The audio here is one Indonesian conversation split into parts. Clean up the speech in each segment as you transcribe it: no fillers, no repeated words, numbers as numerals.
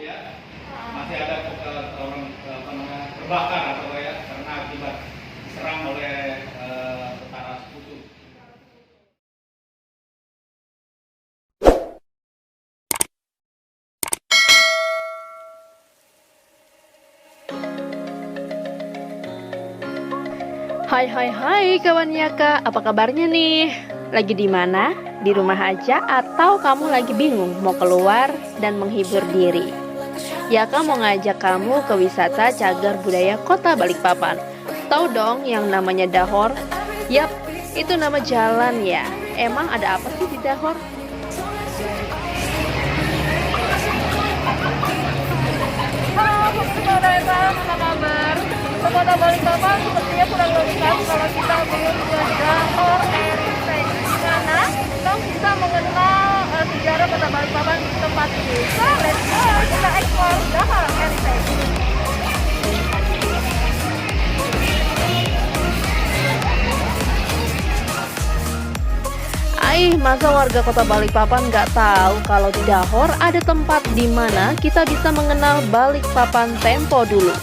ya, masih ada orang terbakar atau ya karena akibat diserang oleh tentara sekutu. Hai kawan Yaka, apa kabarnya nih? Lagi di mana? Di rumah aja atau kamu lagi bingung mau keluar dan menghibur diri? Yaka mau ngajak kamu ke wisata cagar budaya Kota Balikpapan. Tahu dong yang namanya Dahor? Yap, itu nama jalan ya. Emang ada apa sih di Dahor? Halo saudara, apa kabar? Ke Kota Balikpapan sepertinya kurang lengkap kalau kita belum ke Dahor Heritage, di mana kita bisa mengenal sejarah Kota Balikpapan di tempat ini. So, let's go, kita explore Dahor Heritage. Masa warga Kota Balikpapan nggak tahu kalau di Dahor ada tempat di mana kita bisa mengenal Balikpapan tempo dulu.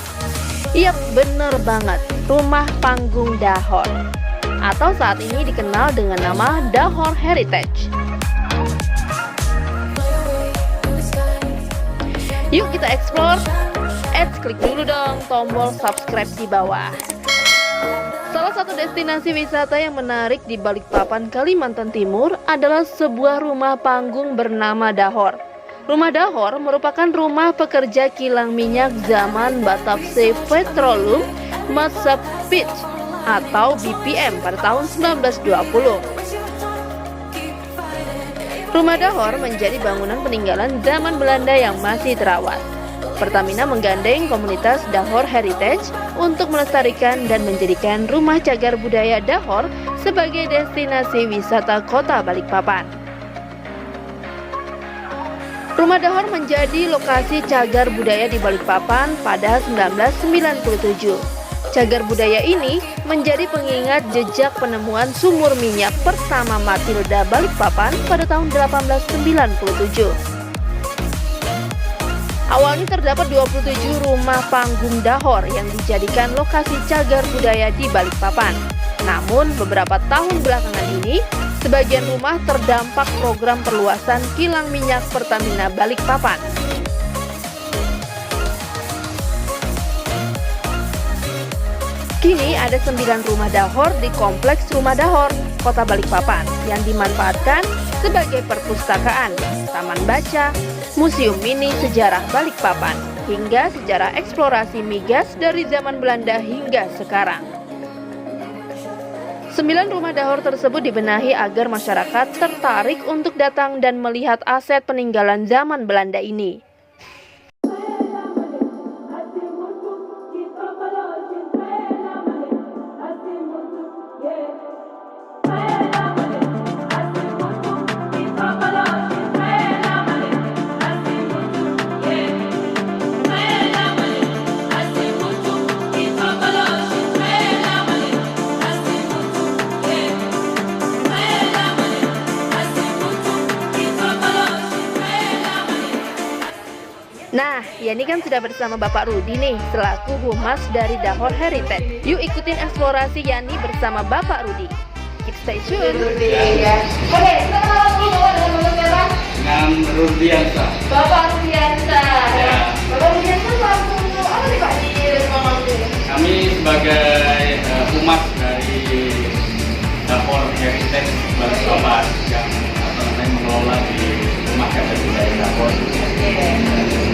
Yap, bener banget, Rumah Panggung Dahor, atau saat ini dikenal dengan nama Dahor Heritage. Yuk kita explore. Klik dulu dong tombol subscribe di bawah. Salah satu destinasi wisata yang menarik di Balikpapan, Kalimantan Timur adalah sebuah rumah panggung bernama Dahor. Rumah Dahor merupakan rumah pekerja kilang minyak zaman Batavia Petroleum Massapit atau BPM pada tahun 1920. Rumah Dahor menjadi bangunan peninggalan zaman Belanda yang masih terawat. Pertamina menggandeng komunitas Dahor Heritage untuk melestarikan dan menjadikan rumah cagar budaya Dahor sebagai destinasi wisata Kota Balikpapan. Rumah Dahor menjadi lokasi cagar budaya di Balikpapan pada 1997. Cagar budaya ini menjadi pengingat jejak penemuan sumur minyak pertama Matilda Balikpapan pada tahun 1897. Awalnya terdapat 27 rumah panggung Dahor yang dijadikan lokasi cagar budaya di Balikpapan. Namun beberapa tahun belakangan ini, sebagian rumah terdampak program perluasan kilang minyak Pertamina Balikpapan. Kini ada 9 rumah Dahor di Kompleks Rumah Dahor, Kota Balikpapan yang dimanfaatkan sebagai perpustakaan, taman baca, museum mini sejarah Balikpapan, hingga sejarah eksplorasi migas dari zaman Belanda hingga sekarang. 9 rumah Dahor tersebut dibenahi agar masyarakat tertarik untuk datang dan melihat aset peninggalan zaman Belanda ini. Nah, Yani kan sudah bersama Bapak Rudi nih, selaku humas dari Dahor Heritage. Yuk ikutin eksplorasi Yani bersama Bapak Rudi. Keep stay tune. Oke, kita kenalan dulu dengan siapa? Dengan Rudiansa. Bapak Rudiansa. Ya. Bapak Rudiansa selaku apa nih Pak di rumah ini? Kami sebagai humas dari Dahor Heritage Balikpapan yang mengelola di rumah cagar budaya Dahor.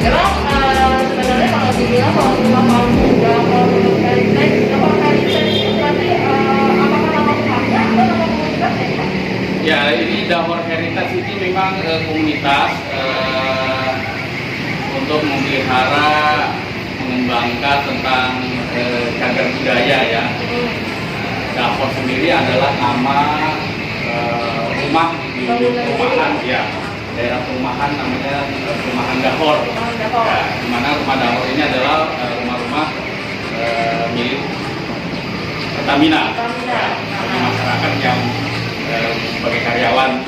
Memang sebenarnya kalau dibilang kalau rumah panggung Dahor Heritage itu berarti apakah nama rumahnya atau nama komunitasnya? Ya, ini Dahor Heritage ini memang komunitas untuk memelihara, mengembangkan tentang cagar budaya ya. Dahor sendiri adalah nama rumah di perumahan ya. Daerah perumahan namanya perumahan Dahor. Ya, di mana rumah Dahor ini adalah rumah-rumah milik Pertamina. Ya, bagi masyarakat yang sebagai karyawan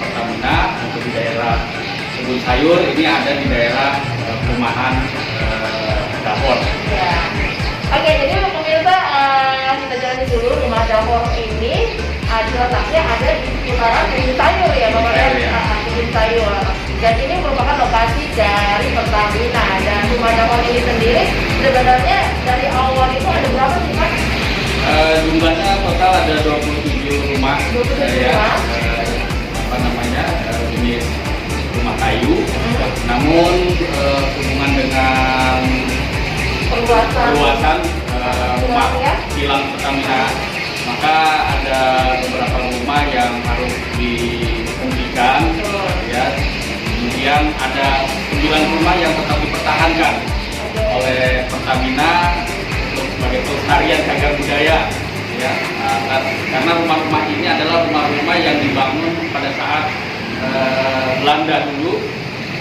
Pertamina untuk di daerah tersebut kebun sayur ini ada di daerah perumahan Dapur. Ya. Oke, jadi untuk pemirsa kita jalani dulu rumah Dapur ini letaknya ada di sekitaran kebun sayur ya Bapak ya. Kebun sayur. Dan ini merupakan lokasi dari Pertamina, dan rumah Dapur ini sendiri sebenarnya dari awal itu ada berapa sih Pak? Jumlahnya total ada 27 rumah. 27 ya, rumah. Jenis rumah kayu. Namun hubungan dengan perluasan rumah kilang Pertamina, maka ada beberapa rumah yang harus dihentikan, ya. Kemudian ada 9 rumah yang tetap dipertahankan oleh Pertamina untuk sebagai pelestarian cagar budaya, ya. Karena rumah-rumah ini adalah rumah-rumah yang dibangun pada saat Belanda dulu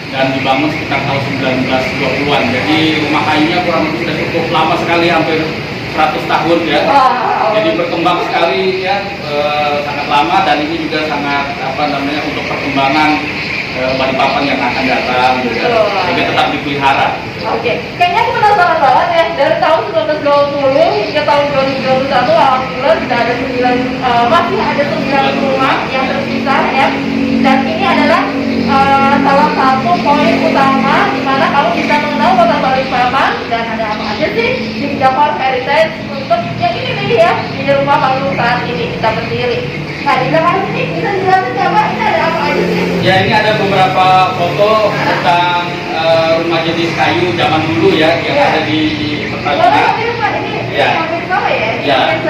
dan dibangun sekitar tahun 1920-an. Jadi rumah kayunya kurang lebih sudah cukup lama sekali, hampir 100 tahun ya. Jadi berkembang sekali ya, sangat lama, dan ini juga sangat untuk perkembangan Balikpapan yang akan datang, jadi tetap dipelihara. Oke, kayaknya aku penasaran banget ya, dari tahun 1920 hingga tahun 2021 alhamdulillah sudah ada 9, masih ada 9 rumah yang terpisah ya. Dan ini adalah salah satu poin utama di mana kamu bisa mengenal kota Balikpapan dan ada apa aja sih di Dapur Heritage untuk yang ini nih ya, di rumah kamu saat ini kita berdiri. Nah, di belakang ini bisa dijelasin nggak Pak, ini ada apa aja sih? Ya, ini ada beberapa foto tentang rumah jenis kayu zaman dulu ya, yang ada di Pertamina. Ya. Ya.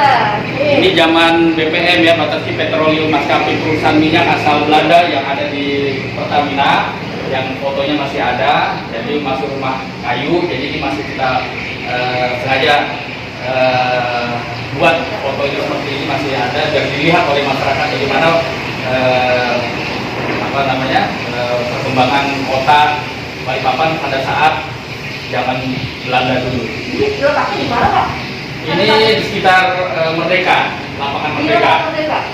Ini zaman BPM ya, Batavia Petroleum, maskapai perusahaan minyak asal Belanda yang ada di Pertamina, yang fotonya masih ada. Jadi masuk rumah kayu, jadi ini masih kita sengaja buat fotonya seperti ini, masih ada dan dilihat oleh masyarakat bagaimana perkembangan kota Balikpapan pada saat zaman Belanda dulu. Ini letaknya di mana Pak? Ini di sekitar Merdeka, lapangan Merdeka.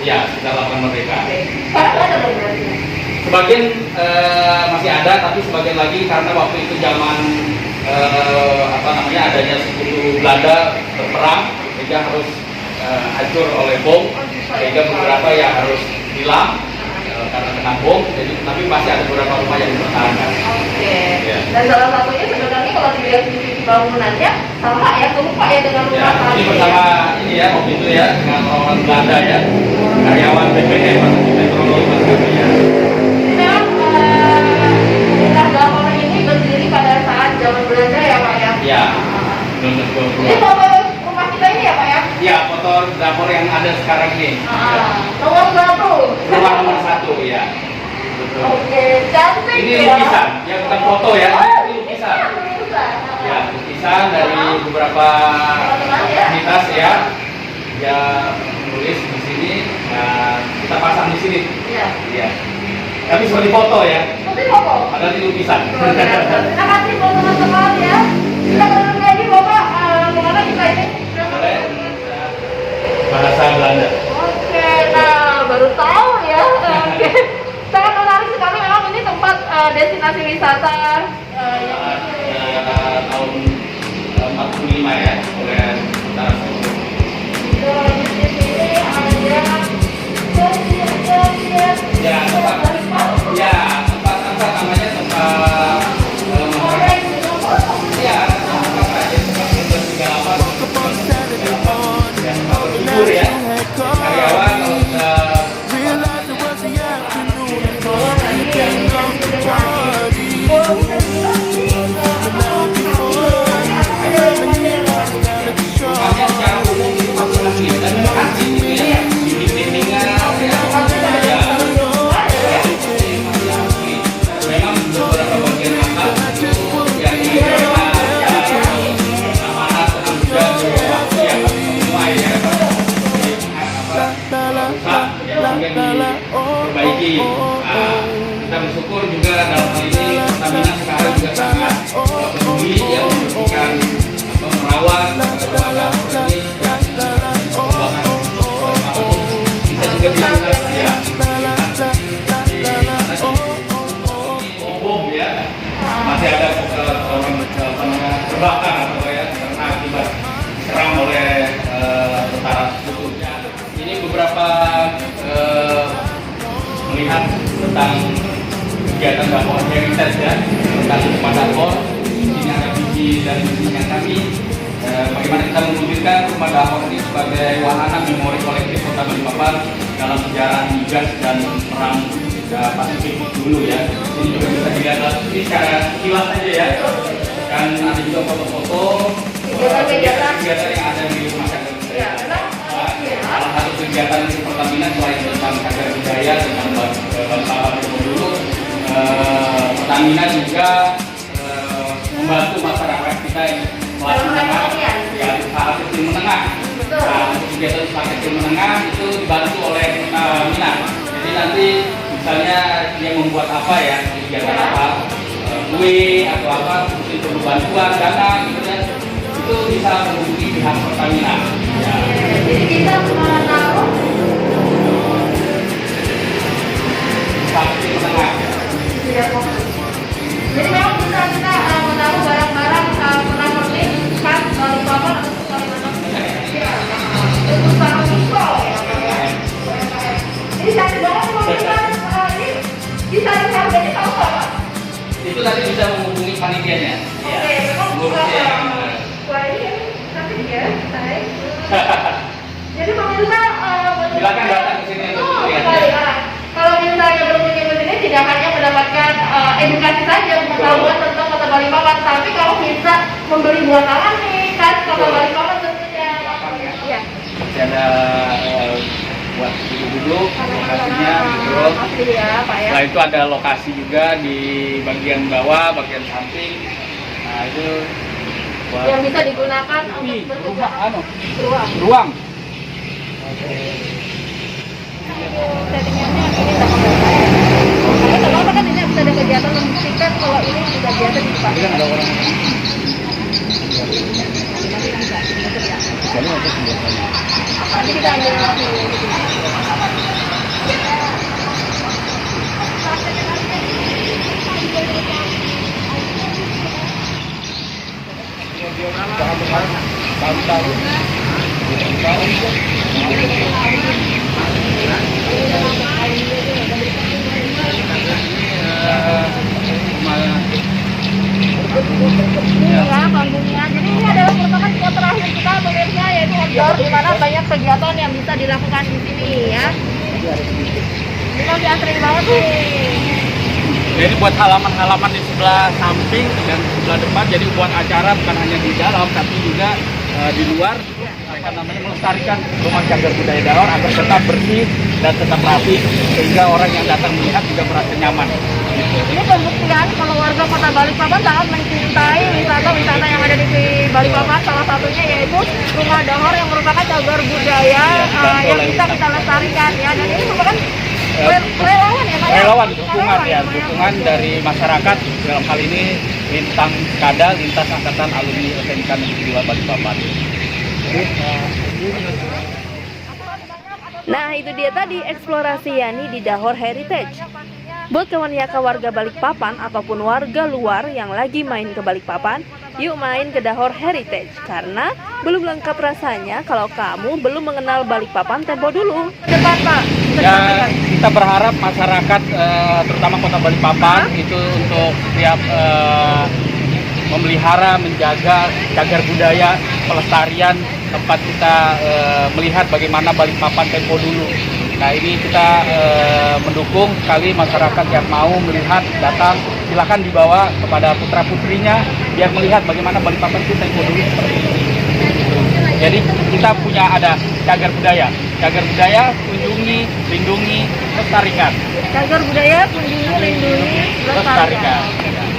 Ya, sekitar lapangan Merdeka. Sekarang ada belum berarti? Sebagian masih ada, tapi sebagian lagi karena waktu itu zaman adanya sekutu Belanda berperang, sehingga harus hancur oleh bom, sehingga beberapa yang harus hilang karena kena bom. Jadi, tapi masih ada beberapa rumah yang dipertahankan. Oke. Ya. Dan salah satunya sebenarnya kalau dilihat di bangunannya sama ya, serupa ya dengan rumah Ya, ini bersama ini ya, waktu itu ya, dengan orang Belanda ya, karyawan BPM atau Petroleum maskapai ya. Memang rumah Dapur ini berdiri pada saat zaman Belanda ya Pak ya? Ya, Ini foto rumah kita ini ya Pak ya? ya, foto dapur yang ada sekarang ini. Nomor 1. Rumah nomor 1 ya. Betul. Oke, cantik Ini ya. lukisan, ya bukan foto ya, ini lukisan. Ya, lukisan dari beberapa komunitas ya, yang menulis di sini. Nah, kita pasang di sini. Iya. Iya. Tapi seperti foto ya. Seperti foto. Padahal ini lukisan. Terima kasih buat teman-teman ya. Kita ketemu lagi Bapak, kemana kita ini? Boleh. Bahasa Belanda. Oke, nah baru tahu ya. Oke, sangat menarik sekali. Memang ini tempat destinasi wisata Tahun 45 ya, oleh Tentara Sekutu. di sini ada Ya, tempat namanya tempat ya, tempat aja tempat 38 ya, tempat berlibur ya, karyawan kalau rumahnya secara umum itu masih asli dan asli gitu ya, dinding-dindingan ya, memang beberapa bagian atap itu yang amanat dan juga waktu yang semua ya rusak yang diperbaiki. Nah, kita bersyukur juga dalam hal ini Pertamina sekarang juga sangat peduli ya, membersihkan merawat dapur ini dan pengembangan bisa juga dilihat ya. terbakar atau ya karena akibat serang oleh tentara sekutu. Ini beberapa melihat tentang kegiatan Dahor Heritage ya, tentang rumah Dahor. Ini ada visi dan misinya kami. Bagaimana kita mewujudkan rumah Dahor ini sebagai wahana memori kolektif Kota Balikpapan dalam sejarah migas dan perang Pasifik dulu ya. Ini juga bisa dilihat ini secara kilas saja ya. Dan ada juga foto-foto kegiatan yang ada di rumah cagar budaya. Salah satu kegiatan di Pertamina selain tentang cagar budaya dengan Balikpapan dulu, Pertamina juga membantu masyarakat kita yang kelas menengah, ya usaha kecil menengah. Nah, untuk kegiatan usaha kecil menengah itu dibantu oleh Pertamina. Jadi nanti misalnya dia membuat apa ya, kegiatan apa, kue atau apa, mungkin perlu bantuan dana gitu ya, itu bisa menghubungi pihak Pertamina. Ya. Jadi kita menaruh Usaha kecil menengah. Jadi memang bisa kita menaruh barang-barang menaruh khas Balikpapan atau Kalimantan. Untuk taruh mikro ya. Ini cantik banget kalau kita ini bisa harganya tahu nggak Pak? Itu tadi bisa menghubungi panitianya. Oke, memang wah ini cantik ya, baik. Jadi pemirsa Silakan datang ke sini untuk melihat. Kalau misalnya berkunjung ke sini tidak hanya mendapatkan edukasi saja, pengetahuan tentang Kota Balikpapan, tapi kalau bisa membeli buah tangan nih khas Kota Balikpapan tentunya. Iya. Masih ada buat duduk-duduk, lokasinya gitu. Asli ya Pak ya. Setelah itu ada lokasi juga di bagian bawah, bagian samping. Nah itu buat Yang bisa digunakan untuk rumah, beruang. ruang. Settingannya ini tak karena kalau kan ini bisa ada kegiatan membuktikan kalau ini sudah biasa dipakai. Ini kan ada orang. Nanti kita ambil lagi. Ini ya panggungnya. Jadi ini adalah merupakan spot terakhir kita pemirsa, yaitu outdoor, di mana banyak kegiatan yang bisa dilakukan di sini ya. Ini masih asri banget nih. Jadi buat halaman-halaman di sebelah samping dan sebelah depan, jadi buat acara bukan hanya di dalam tapi juga di luar, apa namanya, melestarikan rumah cagar budaya Dahor agar tetap bersih dan tetap rapi sehingga orang yang datang melihat juga merasa nyaman. Ini pembuktian kalau warga Kota Balikpapan sangat mencintai wisata-wisata yang ada di Balikpapan. Salah satunya yaitu Rumah Dahor yang merupakan cagar budaya yang bisa kita lestarikan ya. Dan ini merupakan relawan ya Pak ya? Relawan, dukungan ya, dukungan dari masyarakat dalam hal ini Lintang Kada, Lintas Angkatan Alumni SMK Negeri 2 Balikpapan. Nah, itu dia tadi eksplorasi Yani di Dahor Heritage. Buat kawan Yaka warga Balikpapan ataupun warga luar yang lagi main ke Balikpapan, yuk main ke Dahor Heritage. Karena belum lengkap rasanya kalau kamu belum mengenal Balikpapan tempo dulu. Depan Pak. Ya, kita berharap masyarakat, terutama Kota Balikpapan, itu untuk tiap memelihara, menjaga cagar budaya, pelestarian tempat kita melihat bagaimana Balikpapan tempo dulu. Nah ini kita mendukung sekali masyarakat yang mau melihat, datang, silakan dibawa kepada putra-putrinya biar melihat bagaimana Balikpapan itu tempo dulu seperti ini. Jadi kita punya ada cagar budaya, kunjungi, lindungi, lestarikan. Cagar budaya, kunjungi, lindungi, lestarikan.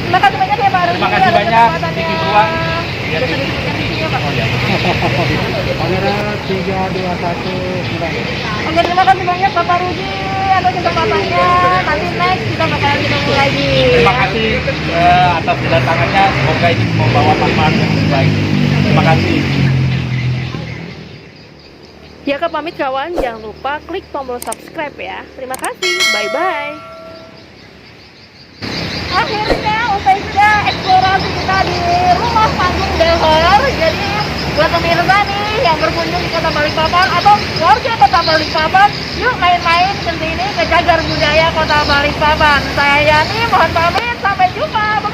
Terima kasih banyak ya Pak. Terima kasih banyak. Tiki Beruang. Kamera 3, 2, 1, Oke, terima kasih banyak Bapak Rudi atas kesempatannya. Nanti next kita bakalan ketemu lagi. Terima kasih atas kedatangannya. Semoga ini membawa manfaat yang lebih baik. Terima kasih. Yaka pamit kawan, jangan lupa klik tombol subscribe ya. Terima kasih, bye-bye. Akhirnya usai sudah eksplorasi kita di rumah panggung Buat pemirsa nih yang berkunjung di Kota Balikpapan atau warga Kota Balikpapan, yuk main-main ke sini ke Cagar Budaya Kota Balikpapan. Saya Yani, mohon pamit, sampai jumpa.